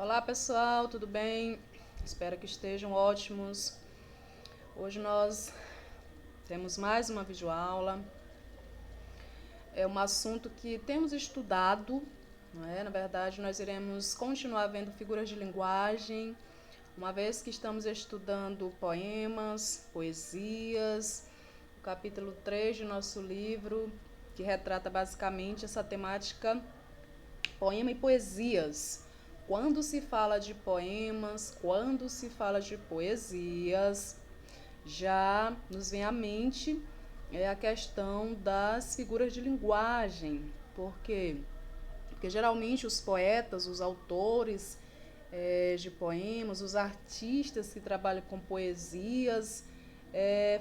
Olá pessoal, tudo bem? Espero que estejam ótimos. Hoje nós temos mais uma videoaula. É um assunto que temos estudado, não é? Na verdade, nós iremos continuar vendo figuras de linguagem, uma vez que estamos estudando poemas, poesias, o capítulo 3 de nosso livro, que retrata basicamente essa temática poema e poesias. Quando se fala de poemas, quando se fala de poesias, já nos vem à mente a questão das figuras de linguagem. Por quê? Porque geralmente os poetas, os autores de poemas, os artistas que trabalham com poesias,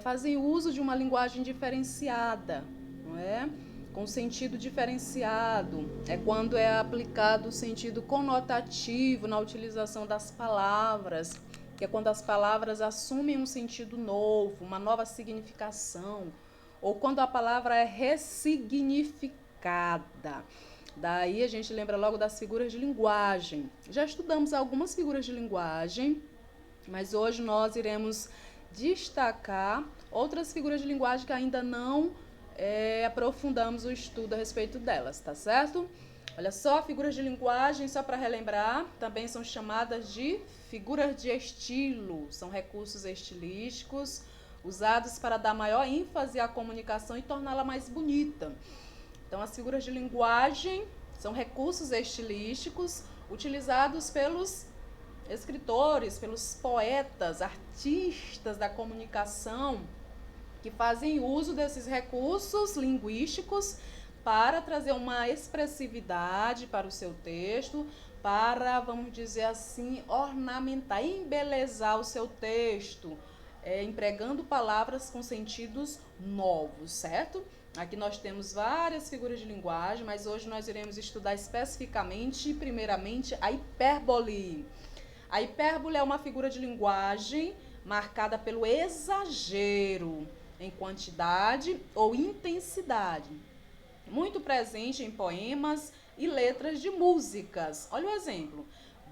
fazem uso de uma linguagem diferenciada, não é? Com sentido diferenciado. É quando é aplicado o sentido conotativo na utilização das palavras, que é quando as palavras assumem um sentido novo, uma nova significação, ou quando a palavra é ressignificada. Daí a gente lembra logo das figuras de linguagem. Já estudamos algumas figuras de linguagem, mas hoje nós iremos destacar outras figuras de linguagem que ainda não aprofundamos o estudo a respeito delas, tá certo? Olha só, figuras de linguagem, só para relembrar, também são chamadas de figuras de estilo. São recursos estilísticos usados para dar maior ênfase à comunicação e torná-la mais bonita. Então, as figuras de linguagem são recursos estilísticos utilizados pelos escritores, pelos poetas, artistas da comunicação, que fazem uso desses recursos linguísticos para trazer uma expressividade para o seu texto, para, vamos dizer assim, ornamentar, embelezar o seu texto, empregando palavras com sentidos novos, certo? Aqui nós temos várias figuras de linguagem, mas hoje nós iremos estudar especificamente, primeiramente, a hipérbole. A hipérbole é uma figura de linguagem marcada pelo exagero em quantidade ou intensidade, muito presente em poemas e letras de músicas. Olha o exemplo.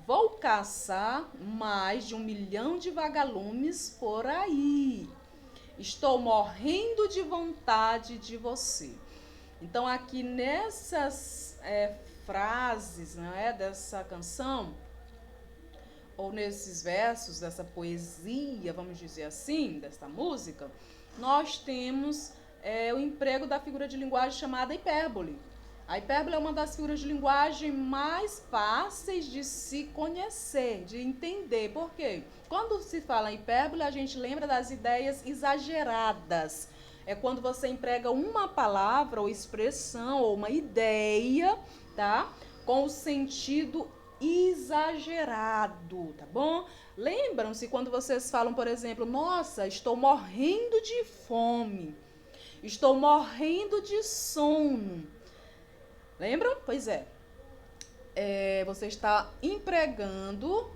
Vou caçar mais de 1 milhão de vagalumes por aí. Estou morrendo de vontade de você. Então, aqui nessas frases, né, dessa canção, ou nesses versos dessa poesia, vamos dizer assim, dessa música, nós temos o emprego da figura de linguagem chamada hipérbole. A hipérbole é uma das figuras de linguagem mais fáceis de se conhecer, de entender. Por quê? Quando se fala em hipérbole, a gente lembra das ideias exageradas. É quando você emprega uma palavra ou expressão ou uma ideia, tá? Com o sentido exagerado, tá bom? Lembram-se quando vocês falam, por exemplo, nossa, estou morrendo de fome, estou morrendo de sono. Lembram? Pois você está empregando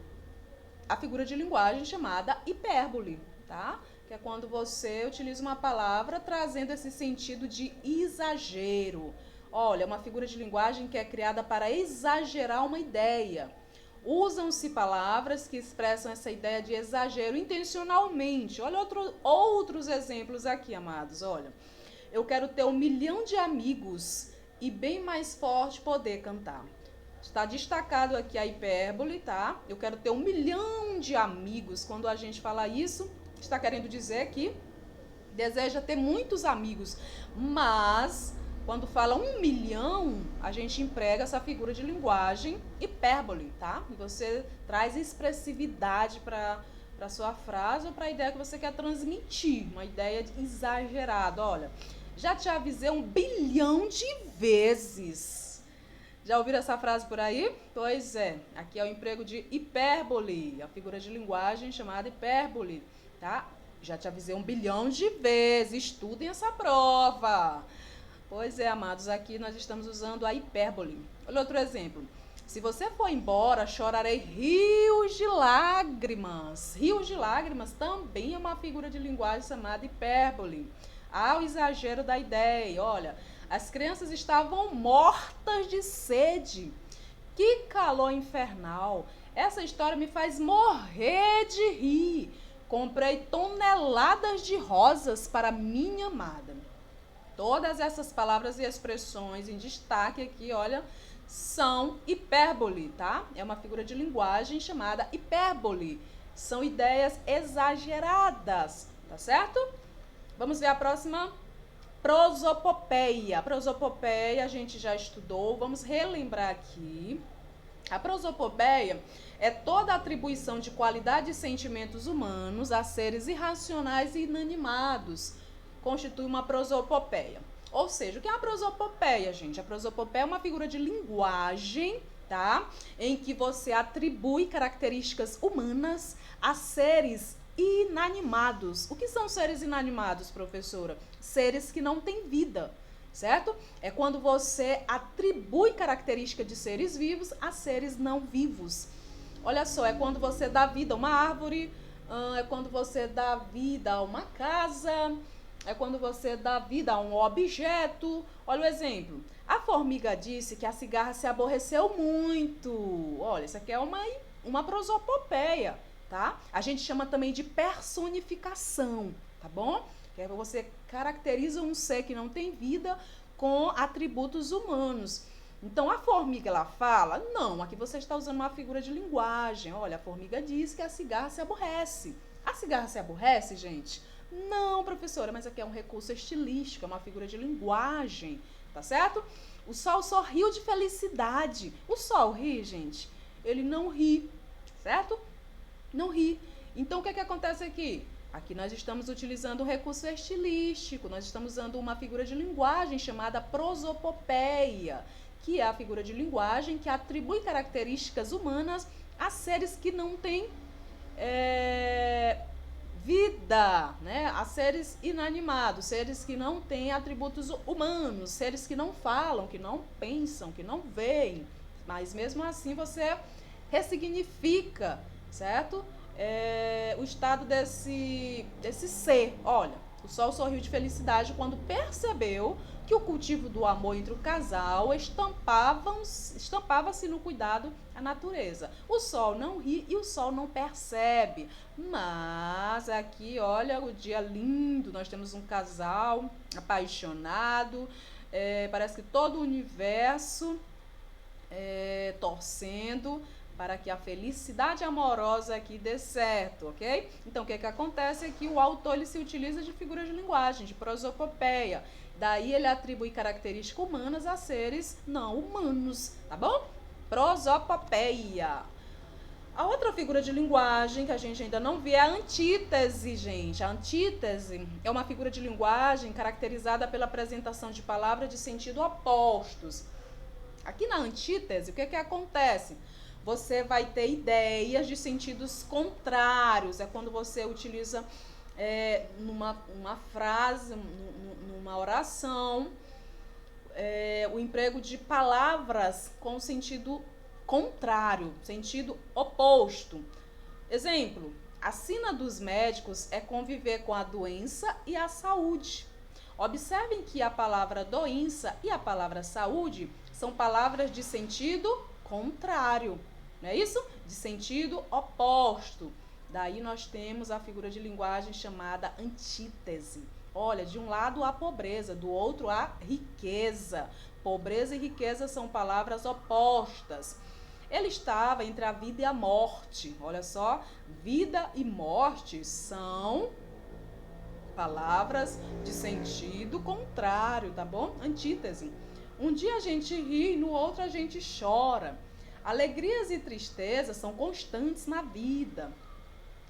a figura de linguagem chamada hipérbole, tá? Que é quando você utiliza uma palavra trazendo esse sentido de exagero. Olha, é uma figura de linguagem que é criada para exagerar uma ideia. Usam-se palavras que expressam essa ideia de exagero intencionalmente. Olha outros exemplos aqui, amados. Olha, eu quero ter 1 milhão de amigos e bem mais forte poder cantar. Está destacado aqui a hipérbole, tá? Eu quero ter 1 milhão de amigos. Quando a gente fala isso, está querendo dizer que deseja ter muitos amigos. Mas, quando fala 1 milhão, a gente emprega essa figura de linguagem hipérbole, tá? E você traz expressividade para a sua frase ou para a ideia que você quer transmitir. Uma ideia exagerada. Olha, já te avisei 1 bilhão de vezes. Já ouviram essa frase por aí? Pois é, aqui é o emprego de hipérbole, a figura de linguagem chamada hipérbole, tá? Já te avisei 1 bilhão de vezes, estudem essa prova. Pois é, amados, aqui nós estamos usando a hipérbole. Olha outro exemplo. Se você for embora, chorarei rios de lágrimas. Rios de lágrimas também é uma figura de linguagem chamada hipérbole. Há o exagero da ideia. Olha, as crianças estavam mortas de sede Que calor infernal! Essa história me faz morrer de rir. Comprei toneladas de rosas para minha amada. Todas essas palavras e expressões em destaque aqui, olha, são hipérbole, tá? É uma figura de linguagem chamada hipérbole. São ideias exageradas, tá certo? Vamos ver a próxima. Prosopopeia. Prosopopeia a gente já estudou, vamos relembrar aqui. A prosopopeia é toda atribuição de qualidade e sentimentos humanos a seres irracionais e inanimados. Constitui uma prosopopeia. Ou seja, o que é a prosopopeia, gente? A prosopopeia é uma figura de linguagem, tá? Em que você atribui características humanas a seres inanimados. O que são seres inanimados, professora? Seres que não têm vida, certo? É quando você atribui característica de seres vivos a seres não vivos. Olha só, é quando você dá vida a uma árvore, é quando você dá vida a uma casa, é quando você dá vida a um objeto. Olha o exemplo. A formiga disse que a cigarra se aborreceu muito. Olha, isso aqui é uma prosopopeia, tá? A gente chama também de personificação, tá bom? Que é você caracteriza um ser que não tem vida com atributos humanos. Então, a formiga, ela fala, não, aqui você está usando uma figura de linguagem. Olha, a formiga diz que a cigarra se aborrece. A cigarra se aborrece, gente? Não, professora, mas aqui é um recurso estilístico, é uma figura de linguagem, tá certo? O sol sorriu de felicidade. O sol ri, gente? Ele não ri, certo? Não ri. Então, o que é que acontece aqui? Aqui nós estamos utilizando um recurso estilístico, nós estamos usando uma figura de linguagem chamada prosopopeia, que é a figura de linguagem que atribui características humanas a seres que não têm vida, né? A seres inanimados, seres que não têm atributos humanos, seres que não falam, que não pensam, que não veem, mas mesmo assim você ressignifica, certo? O estado desse ser. Olha, o sol sorriu de felicidade quando percebeu que o cultivo do amor entre o casal estampava-se no cuidado à natureza. O sol não ri e o sol não percebe. Mas aqui, olha, o dia lindo, nós temos um casal apaixonado, parece que todo o universo torcendo para que a felicidade amorosa aqui dê certo, ok? Então, o que acontece é que o autor ele se utiliza de figuras de linguagem, de prosopopeia. Daí ele atribui características humanas a seres não humanos, tá bom? Prosopopeia. A outra figura de linguagem que a gente ainda não vê é a antítese, gente. A antítese é uma figura de linguagem caracterizada pela apresentação de palavras de sentido opostos. Aqui na antítese, o que acontece? Você vai ter ideias de sentidos contrários. É quando você utiliza numa frase, numa oração, o emprego de palavras com sentido contrário, sentido oposto. Exemplo, a sina dos médicos é conviver com a doença e a saúde. Observem que a palavra doença e a palavra saúde são palavras de sentido contrário, não é isso? De sentido oposto. Daí nós temos a figura de linguagem chamada antítese. Olha, de um lado a pobreza, do outro a riqueza. Pobreza e riqueza são palavras opostas. Ele estava entre a vida e a morte. Olha só, vida e morte são palavras de sentido contrário, tá bom? Antítese. Um dia a gente ri e no outro a gente chora. Alegrias e tristezas são constantes na vida.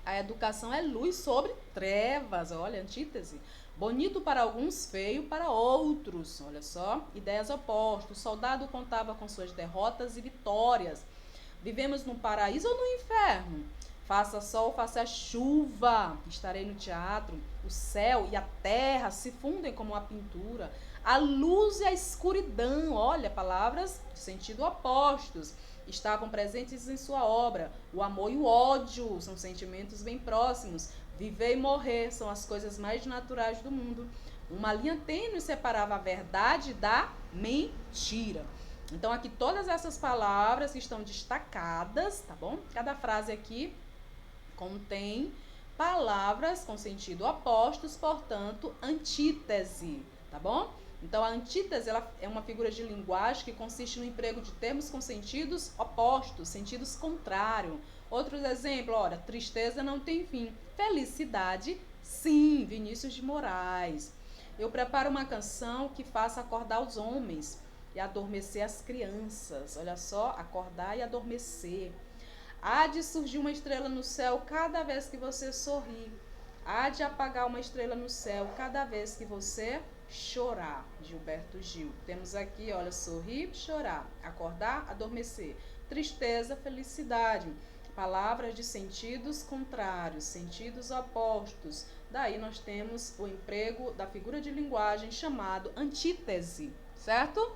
A educação é luz sobre trevas, olha, antítese. Bonito para alguns, feio para outros. Olha só, ideias opostas. O soldado contava com suas derrotas e vitórias. Vivemos no paraíso ou no inferno? Faça sol, faça chuva. Estarei no teatro. O céu e a terra se fundem como uma pintura. A luz e a escuridão, olha, palavras de sentido opostos, estavam presentes em sua obra. O amor e o ódio são sentimentos bem próximos. Viver e morrer são as coisas mais naturais do mundo. Uma linha tênue separava a verdade da mentira. Então, aqui todas essas palavras que estão destacadas, tá bom? Cada frase aqui contém palavras com sentido opostos, portanto, antítese, tá bom? Então, a antítese ela é uma figura de linguagem que consiste no emprego de termos com sentidos opostos, sentidos contrários. Outros exemplos, olha, tristeza não tem fim. Felicidade, sim, Vinícius de Moraes. Eu preparo uma canção que faça acordar os homens e adormecer as crianças. Olha só, acordar e adormecer. Há de surgir uma estrela no céu cada vez que você sorrir. Há de apagar uma estrela no céu cada vez que você chorar. Gilberto Gil. Temos aqui, olha, sorrir, chorar, acordar, adormecer. Tristeza, felicidade. Palavras de sentidos contrários, sentidos opostos. Daí nós temos o emprego da figura de linguagem chamado antítese, certo?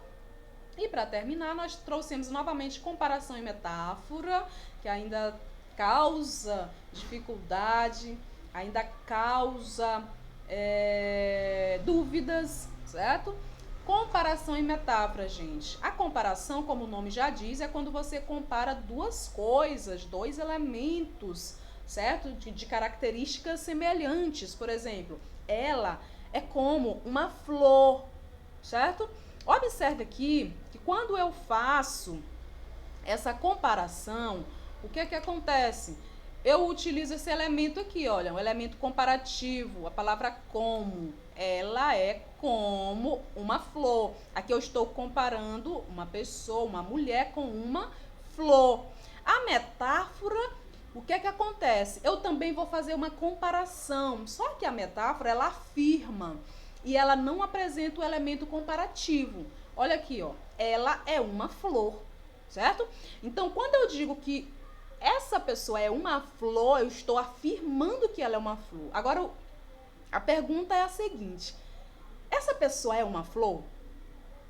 E para terminar, nós trouxemos novamente comparação e metáfora, que ainda causa dificuldade, ainda causa dúvidas, certo? Comparação e metáfora, gente. A comparação, como o nome já diz, é quando você compara duas coisas, dois elementos, certo? De características semelhantes. Por exemplo, ela é como uma flor, certo? Observe aqui que quando eu faço essa comparação, o que é que acontece? Eu utilizo esse elemento aqui, olha, um elemento comparativo, a palavra como. Ela é como uma flor. Aqui eu estou comparando uma pessoa, uma mulher com uma flor. A metáfora, o que é que acontece? Eu também vou fazer uma comparação, só que a metáfora, ela afirma e ela não apresenta o elemento comparativo. Olha aqui, ó, ela é uma flor, certo? Então, quando eu digo que essa pessoa é uma flor, eu estou afirmando que ela é uma flor. Agora, a pergunta é a seguinte: essa pessoa é uma flor?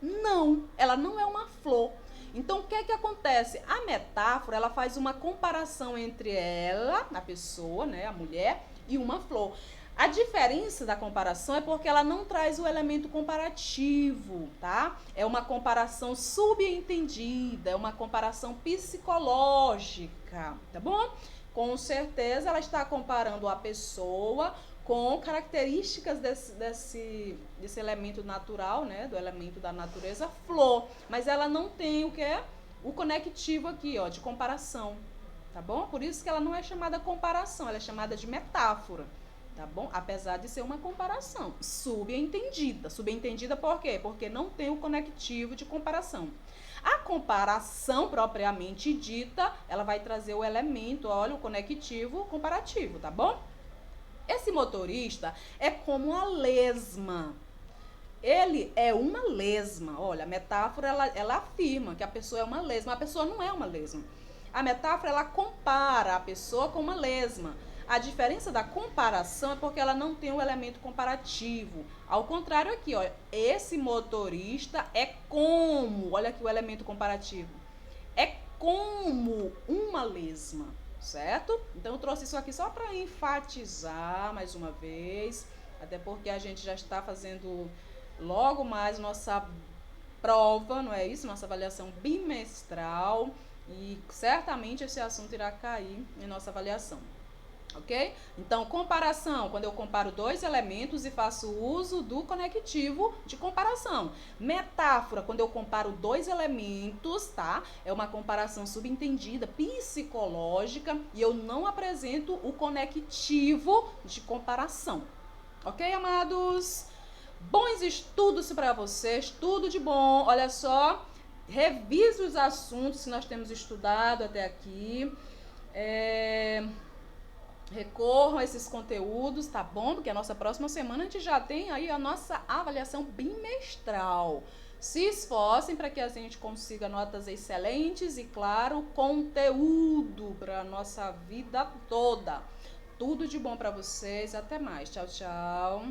Não, ela não é uma flor. Então, o que é que acontece? A metáfora, ela faz uma comparação entre ela, a pessoa, né, a mulher, e uma flor. A diferença da comparação é porque ela não traz o elemento comparativo, tá? É uma comparação subentendida, é uma comparação psicológica, tá bom? Com certeza ela está comparando a pessoa com características desse elemento natural, né? Do elemento da natureza, flor. Mas ela não tem o que é o conectivo aqui, ó, de comparação, tá bom? Por isso que ela não é chamada comparação, ela é chamada de metáfora. Tá bom? Apesar de ser uma comparação subentendida. Subentendida por quê? Porque não tem o conectivo de comparação. A comparação propriamente dita, ela vai trazer o elemento, olha, o conectivo comparativo, tá bom? Esse motorista é como a lesma. Ele é uma lesma. Olha, a metáfora, ela afirma que a pessoa é uma lesma. A pessoa não é uma lesma. A metáfora, ela compara a pessoa com uma lesma. A diferença da comparação é porque ela não tem o elemento comparativo. Ao contrário aqui, ó, esse motorista é como, olha aqui o elemento comparativo, é como uma lesma, certo? Então eu trouxe isso aqui só para enfatizar mais uma vez, até porque a gente já está fazendo logo mais nossa prova, não é isso? Nossa avaliação bimestral e certamente esse assunto irá cair em nossa avaliação. Ok? Então, comparação, quando eu comparo dois elementos e faço uso do conectivo de comparação. Metáfora, quando eu comparo dois elementos, tá? É uma comparação subentendida, psicológica, e eu não apresento o conectivo de comparação. Ok, amados? Bons estudos para vocês, tudo de bom. Olha só, revise os assuntos que nós temos estudado até aqui. Recorram a esses conteúdos, tá bom? Porque a nossa próxima semana a gente já tem aí a nossa avaliação bimestral. Se esforcem para que a gente consiga notas excelentes e, claro, conteúdo para a nossa vida toda. Tudo de bom para vocês. Até mais. Tchau, tchau.